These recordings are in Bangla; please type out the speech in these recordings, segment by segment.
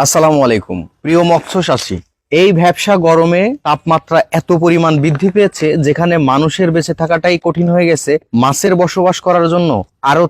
আসসালামু আলাইকুম প্রিয় মৎস্যচাষী। এই ভ্যাপসা গরমে তাপমাত্রা এত পরিমাণ বৃদ্ধি পেয়েছে যেখানে মানুষের বেঁচে থাকাটাই কঠিন হয়ে গেছে, মাছের বসবাস করার জন্য আরো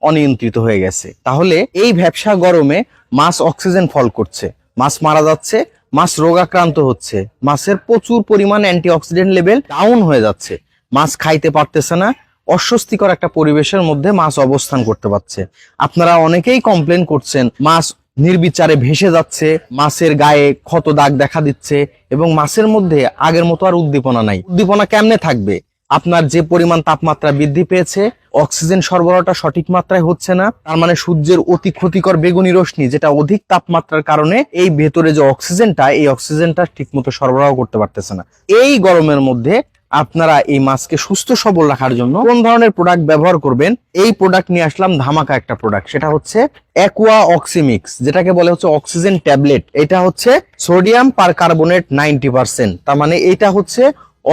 অনিয়ন্ত্রিত হয়ে গেছে। তাহলে এই ভ্যাপসা গরমে মাছ অক্সিজেন ফল করছে, মাছ মারা যাচ্ছে, মাছ রোগাক্রান্ত হচ্ছে, মাছের প্রচুর পরিমাণ অ্যান্টিঅক্সিডেন্ট লেভেল ডাউন হয়ে যাচ্ছে, মাছ খাইতে পারতেছে না, অস্বস্তিকর একটা পরিবেশের মধ্যে মাছ অবস্থান করতে পারছে। আপনারা অনেকেই কমপ্লেন করছেন মাছ নির্বিচারে ভেসে যাচ্ছে, মাছের গায়ে ক্ষত দাগ দেখা দিচ্ছে এবং মাছের মধ্যে আগের মতো আর উদ্দীপনা নাই। উদ্দীপনা কেমনে থাকবে? আপনার যে পরিমাণ তাপমাত্রা বৃদ্ধি পেয়েছে, অক্সিজেন সরবরাহটা সঠিক মাত্রায় হচ্ছে না, তার মানে সূর্যের অতি ক্ষতিকর বেগুনি রশ্মি যেটা অধিক তাপমাত্রার কারণে এই ভেতরে যে অক্সিজেনটা, এই অক্সিজেনটা ঠিক মতো সরবরাহ করতে পারতেছে না। এই গরমের মধ্যে আপনারা এই মাছকে সুস্থ সবল রাখার জন্য কোন ধরনের প্রোডাক্ট ব্যবহার করবেন, এই প্রোডাক্ট নিয়ে আসলাম ধামাকা একটা প্রোডাক্ট। সেটা হচ্ছে অ্যাকুয়া অক্সিমিক্স, যেটাকে বলে হচ্ছে অক্সিজেন ট্যাবলেট। এটা হচ্ছে সোডিয়াম পারকার্বনেট 90%, তার মানে এটা হচ্ছে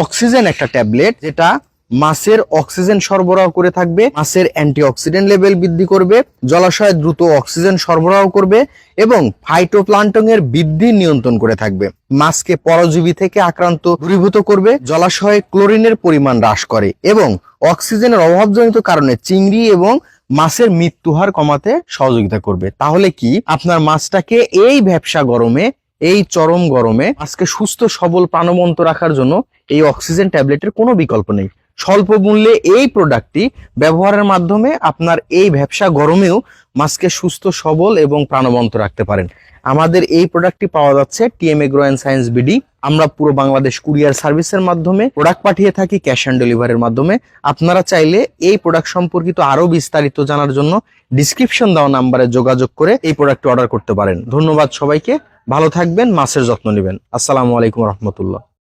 অক্সিজেন একটা ট্যাবলেট যেটা মাছের অক্সিজেন সরবরাহ করে থাকবে, মাছের অ্যান্টিঅক্সিডেন্ট লেভেল বৃদ্ধি করবে, জলাশয়ে দ্রুত অক্সিজেন সরবরাহ করবে এবং ফাইটোপ্লাঙ্কটন এর বৃদ্ধি নিয়ন্ত্রণ করে থাকবে, মাছকে পরজীবী থেকে আক্রান্ত দূরীভূত করবে, জলাশয়ে ক্লোরিনের পরিমাণ হ্রাস করে এবং অক্সিজেনের অভাবজনিত কারণে চিংড়ি এবং মাছের মৃত্যু হার কমাতে সহযোগিতা করবে। তাহলে কি আপনার মাছটাকে এই ভ্যাপসা গরমে, এই চরম গরমে আজকে সুস্থ সবল প্রাণবন্ত রাখার জন্য এই অক্সিজেন ট্যাবলেটের কোনো বিকল্প নেই। স্বল্প মূল্যে এই প্রোডাক্টটি ব্যবহারের মাধ্যমে আপনার এই ভ্যাপসা গরমেও মাছকে সুস্থ সবল এবং প্রাণবন্ত রাখতে পারেন। আমাদের এই প্রোডাক্টটি পাওয়া যাচ্ছে TM agro and science BD. আমরা পুরো বাংলাদেশ কুরিয়ার সার্ভিসের মাধ্যমে প্রোডাক্ট পাঠিয়ে থাকি, ক্যাশ অন ডেলিভারির মাধ্যমে। আপনারা চাইলে এই প্রোডাক্ট সম্পর্কিত আরো বিস্তারিত জানার জন্য ডিসক্রিপশন দেওয়া নাম্বারে যোগাযোগ করে এই প্রোডাক্টটি অর্ডার করতে পারেন। ধন্যবাদ সবাইকে, ভালো থাকবেন, মাছের যত্ন নেবেন। আসসালামু আলাইকুম রহমতুল্লাহ।